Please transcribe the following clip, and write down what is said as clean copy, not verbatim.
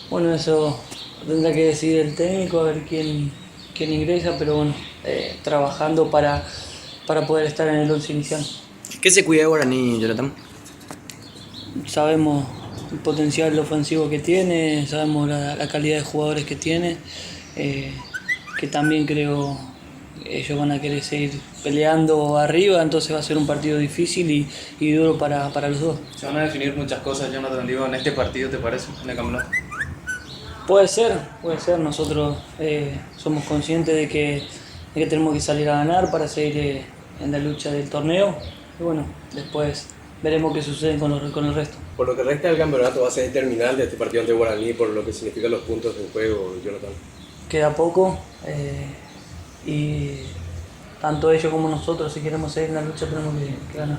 Bueno, eso tendrá que decidir el técnico, a ver quién ingresa, pero bueno, trabajando para poder estar en el once inicial. ¿Qué se cuida de Guaraní, Jonathan? Sabemos el potencial ofensivo que tiene, sabemos la calidad de jugadores que tiene, eh, que también creo ellos van a querer seguir peleando arriba, entonces va a ser un partido difícil y duro para los dos. Se van a definir muchas cosas, Jonathan, digo, en este partido, ¿te parece? En el campeonato. Puede ser, nosotros somos conscientes de que tenemos que salir a ganar para seguir en la lucha del torneo y bueno, después veremos qué sucede con el resto. Por lo que resta del campeonato va a ser determinante este partido ante Guaraní por lo que significan los puntos en juego, Jonathan. Queda poco y tanto ellos como nosotros, si queremos seguir en la lucha, tenemos que ganar.